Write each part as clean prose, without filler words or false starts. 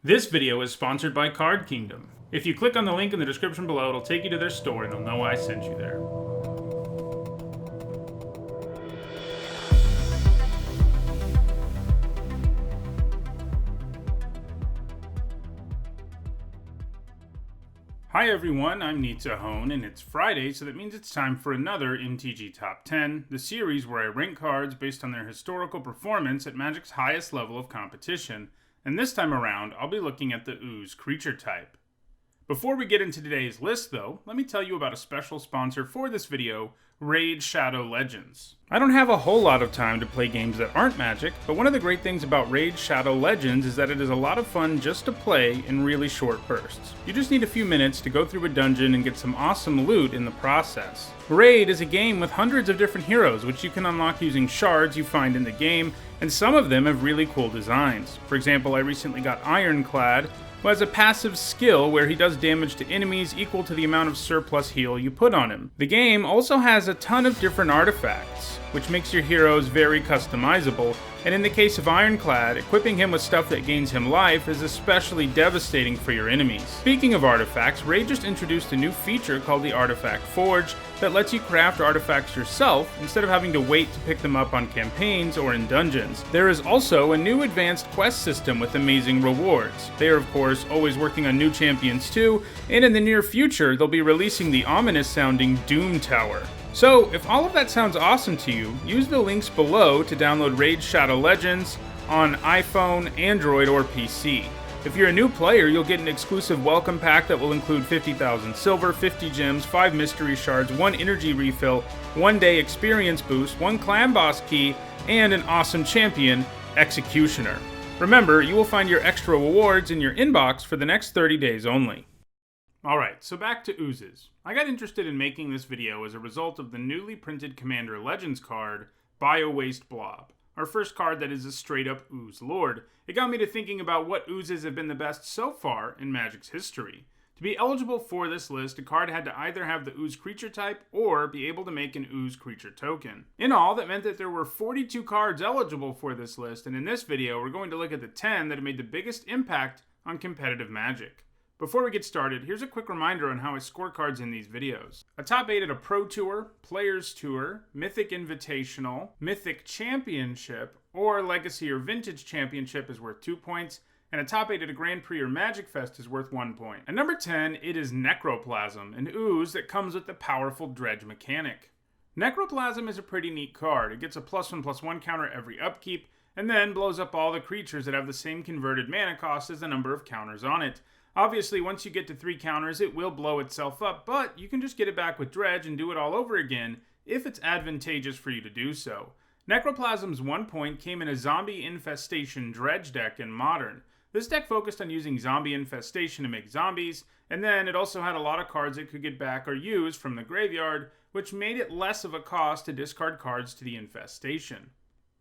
This video is sponsored by Card Kingdom. If you click on the link in the description below, it'll take you to their store and they'll know I sent you there. Hi everyone, I'm Nitsahone, and it's Friday, so that means it's time for another MTG Top 10, the series where I rank cards based on their historical performance at Magic's highest level of competition. And this time around, I'll be looking at the Ooze creature type. Before we get into today's list though, let me tell you about a special sponsor for this video, Raid Shadow Legends. I don't have a whole lot of time to play games that aren't Magic, but one of the great things about Raid Shadow Legends is that it is a lot of fun just to play in really short bursts. You just need a few minutes to go through a dungeon and get some awesome loot in the process. Raid is a game with hundreds of different heroes, which you can unlock using shards you find in the game, and some of them have really cool designs. For example, I recently got Ironclad, who has a passive skill where he does damage to enemies equal to the amount of surplus heal you put on him. The game also has a ton of different artifacts, which makes your heroes very customizable, and in the case of Ironclad, equipping him with stuff that gains him life is especially devastating for your enemies. Speaking of artifacts, Raid just introduced a new feature called the Artifact Forge that lets you craft artifacts yourself instead of having to wait to pick them up on campaigns or in dungeons. There is also a new advanced quest system with amazing rewards. They are of course always working on new champions too, and in the near future they'll be releasing the ominous sounding Doom Tower. So, if all of that sounds awesome to you, use the links below to download Raid Shadow Legends on iPhone, Android, or PC. If you're a new player, you'll get an exclusive welcome pack that will include 50,000 silver, 50 gems, 5 mystery shards, 1 energy refill, 1 day experience boost, 1 clan boss key, and an awesome champion, Executioner. Remember, you will find your extra rewards in your inbox for the next 30 days only. Alright, so back to Oozes. I got interested in making this video as a result of the newly printed Commander Legends card, Bio-Waste Blob, our first card that is a straight-up Ooze Lord. It got me to thinking about what Oozes have been the best so far in Magic's history. To be eligible for this list, a card had to either have the Ooze creature type or be able to make an Ooze creature token. In all, that meant that there were 42 cards eligible for this list, and in this video, we're going to look at the 10 that have made the biggest impact on competitive Magic. Before we get started, here's a quick reminder on how I score cards in these videos. A top 8 at a Pro Tour, Players Tour, Mythic Invitational, Mythic Championship, or Legacy or Vintage Championship is worth 2 points, and a top 8 at a Grand Prix or Magic Fest is worth 1 point. At number 10, it is Necroplasm, an Ooze that comes with the powerful Dredge mechanic. Necroplasm is a pretty neat card. It gets a +1/+1 counter every upkeep, and then blows up all the creatures that have the same converted mana cost as the number of counters on it. Obviously, once you get to 3 counters, it will blow itself up, but you can just get it back with Dredge and do it all over again if it's advantageous for you to do so. Necroplasm's 1 point came in a Zombie Infestation Dredge deck in Modern. This deck focused on using Zombie Infestation to make zombies, and then it also had a lot of cards it could get back or use from the graveyard, which made it less of a cost to discard cards to the infestation.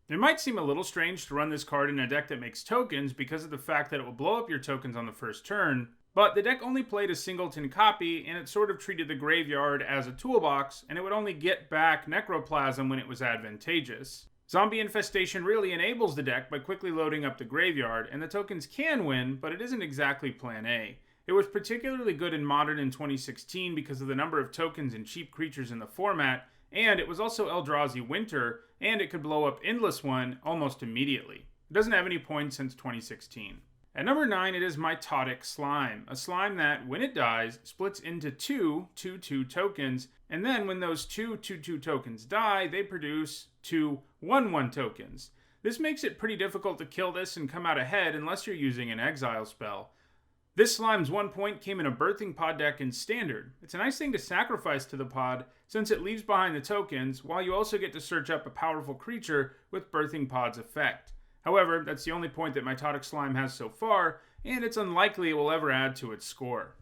It might seem a little strange to run this card in a deck that makes tokens because of the fact that it will blow up your tokens on the first turn, but the deck only played a singleton copy and it sort of treated the graveyard as a toolbox, and it would only get back Necroplasm when it was advantageous. Zombie Infestation really enables the deck by quickly loading up the graveyard, and the tokens can win, but it isn't exactly plan A. It was particularly good in Modern in 2016 because of the number of tokens and cheap creatures in the format, and it was also Eldrazi Winter, and it could blow up Endless One almost immediately. It doesn't have any points since 2016. At number 9, it is Mitotic Slime, a slime that, when it dies, splits into 2 2/2 tokens, and then when those 2 2/2 tokens die, they produce 2 1/1 tokens. This makes it pretty difficult to kill this and come out ahead unless you're using an exile spell. This slime's 1 point came in a Birthing Pod deck in Standard. It's a nice thing to sacrifice to the pod since it leaves behind the tokens, while you also get to search up a powerful creature with Birthing Pod's effect. However, that's the only point that Mitotic Slime has so far, and it's unlikely it will ever add to its score.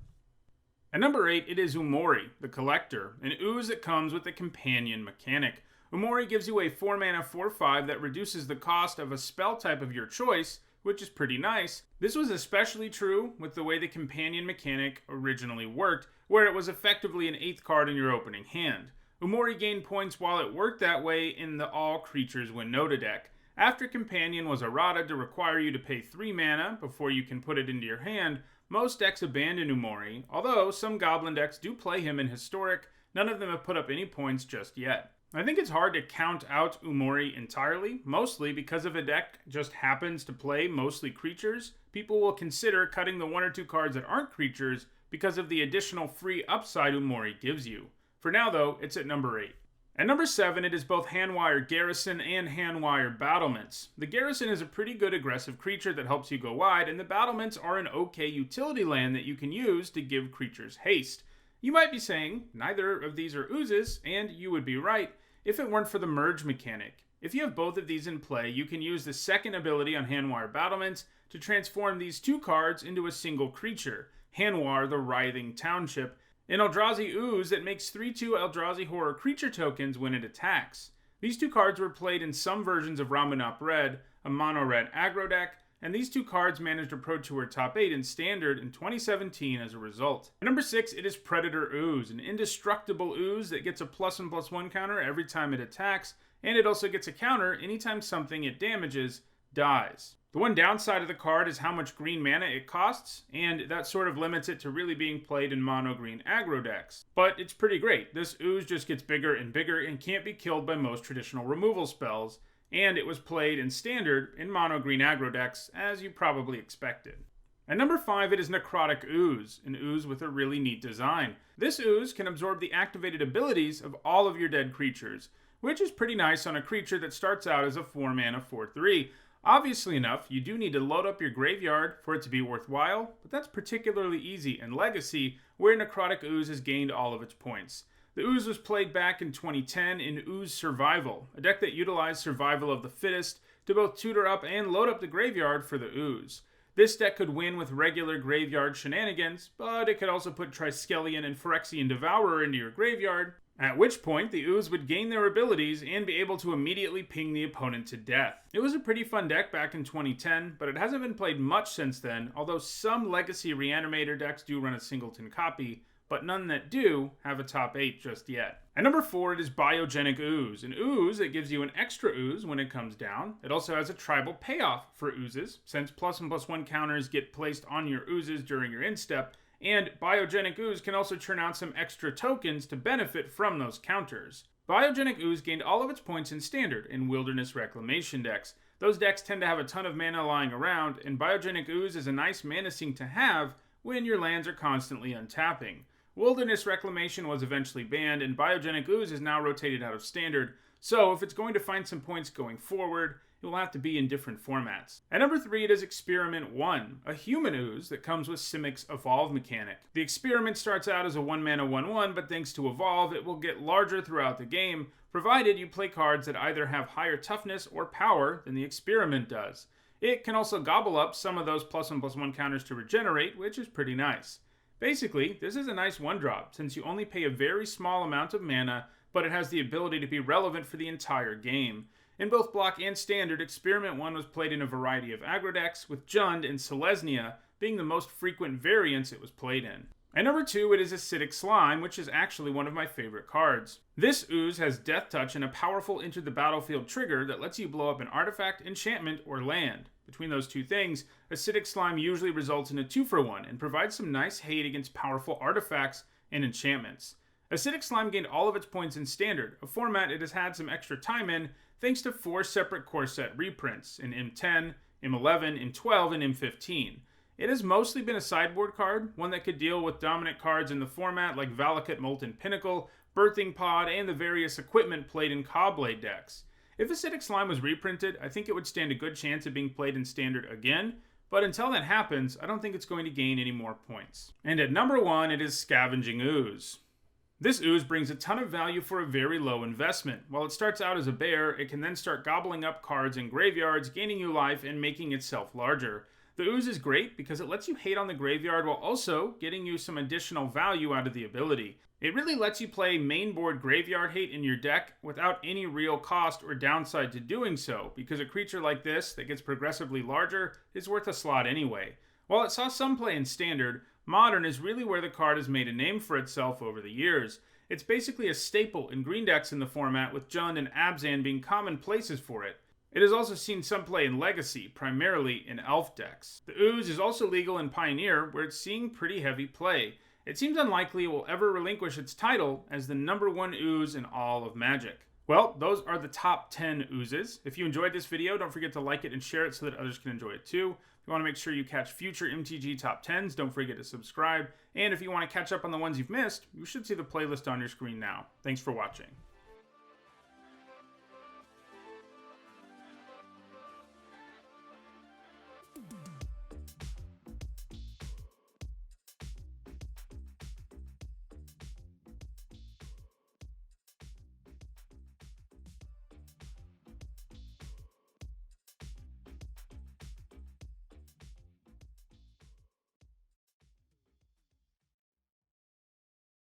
At number 8, it is Umori, the Collector, an Ooze that comes with a companion mechanic. Umori gives you a 4 mana 4/5 that reduces the cost of a spell type of your choice, which is pretty nice. This was especially true with the way the companion mechanic originally worked, where it was effectively an 8th card in your opening hand. Umori gained points while it worked that way in the all creatures win Nota deck. After Companion was errata to require you to pay 3 mana before you can put it into your hand, most decks abandon Umori, although some Goblin decks do play him in Historic. None of them have put up any points just yet. I think it's hard to count out Umori entirely, mostly because if a deck just happens to play mostly creatures, people will consider cutting the 1 or 2 cards that aren't creatures because of the additional free upside Umori gives you. For now though, it's at number 8. At number 7, it is both Handwire Garrison and Handwire Battlements. The Garrison is a pretty good aggressive creature that helps you go wide, and the Battlements are an okay utility land that you can use to give creatures haste. You might be saying, neither of these are Oozes, and you would be right, if it weren't for the merge mechanic. If you have both of these in play, you can use the second ability on Handwire Battlements to transform these 2 cards into a single creature, Handwire the Writhing Township, an Eldrazi Ooze that makes 3/2 Eldrazi Horror creature tokens when it attacks. These 2 cards were played in some versions of Ramunap Red, a mono-red aggro deck, and these 2 cards managed a Pro Tour top 8 in Standard in 2017 as a result. At number 6, it is Predator Ooze, an indestructible ooze that gets a +1/+1 counter every time it attacks, and it also gets a counter anytime something it damages dies. The one downside of the card is how much green mana it costs, and that sort of limits it to really being played in mono-green aggro decks. But it's pretty great. This ooze just gets bigger and bigger and can't be killed by most traditional removal spells, and it was played in Standard in mono-green aggro decks, as you probably expected. At number 5, it is Necrotic Ooze, an ooze with a really neat design. This ooze can absorb the activated abilities of all of your dead creatures, which is pretty nice on a creature that starts out as a 4-mana 4/3. Obviously enough, you do need to load up your graveyard for it to be worthwhile, but that's particularly easy in Legacy, where Necrotic Ooze has gained all of its points. The Ooze was played back in 2010 in Ooze Survival, a deck that utilized Survival of the Fittest to both tutor up and load up the graveyard for the Ooze. This deck could win with regular graveyard shenanigans, but it could also put Triskelion and Phyrexian Devourer into your graveyard, at which point the Ooze would gain their abilities and be able to immediately ping the opponent to death. It was a pretty fun deck back in 2010, but it hasn't been played much since then, although some Legacy Reanimator decks do run a singleton copy, but none that do have a top 8 just yet. At number 4, it is Biogenic Ooze, an ooze that gives you an extra ooze when it comes down. It also has a tribal payoff for oozes, since +1/+1 counters get placed on your oozes during your instep, and Biogenic Ooze can also churn out some extra tokens to benefit from those counters. Biogenic Ooze gained all of its points in Standard in Wilderness Reclamation decks. Those decks tend to have a ton of mana lying around, and Biogenic Ooze is a nice mana sink to have when your lands are constantly untapping. Wilderness Reclamation was eventually banned, and Biogenic Ooze is now rotated out of Standard, so if it's going to find some points going forward, it will have to be in different formats. At number 3, it is Experiment 1, a human ooze that comes with Simic's Evolve mechanic. The Experiment starts out as a 1-mana 1/1, but thanks to Evolve, it will get larger throughout the game, provided you play cards that either have higher toughness or power than the Experiment does. It can also gobble up some of those +1/+1 counters to regenerate, which is pretty nice. Basically, this is a nice 1-drop, since you only pay a very small amount of mana, but it has the ability to be relevant for the entire game. In both Block and Standard, Experiment 1 was played in a variety of aggro decks, with Jund and Selesnya being the most frequent variants it was played in. At number 2, it is Acidic Slime, which is actually one of my favorite cards. This ooze has Death Touch and a powerful Enter the Battlefield trigger that lets you blow up an artifact, enchantment, or land. Between those two things, Acidic Slime usually results in a 2-for-1 and provides some nice hate against powerful artifacts and enchantments. Acidic Slime gained all of its points in Standard, a format it has had some extra time in thanks to 4 separate core set reprints in M10, M11, M12, and M15. It has mostly been a sideboard card, one that could deal with dominant cards in the format like Valakut Molten Pinnacle, Birthing Pod, and the various equipment played in Cobblade decks. If Acidic Slime was reprinted, I think it would stand a good chance of being played in Standard again, but until that happens, I don't think it's going to gain any more points. And at number 1, it is Scavenging Ooze. This ooze brings a ton of value for a very low investment. While it starts out as a bear, it can then start gobbling up cards in graveyards, gaining you life, and making itself larger. The ooze is great because it lets you hate on the graveyard while also getting you some additional value out of the ability. It really lets you play mainboard graveyard hate in your deck without any real cost or downside to doing so, because a creature like this that gets progressively larger is worth a slot anyway. While it saw some play in Standard, Modern is really where the card has made a name for itself over the years. It's basically a staple in green decks in the format, with Jund and Abzan being common places for it. It has also seen some play in Legacy, primarily in Elf decks. The Ooze is also legal in Pioneer, where it's seeing pretty heavy play. It seems unlikely it will ever relinquish its title as the #1 Ooze in all of Magic. Well, those are the top 10 Oozes. If you enjoyed this video, don't forget to like it and share it so that others can enjoy it too. If you want to make sure you catch future MTG top 10s, don't forget to subscribe. And if you want to catch up on the ones you've missed, you should see the playlist on your screen now. Thanks for watching.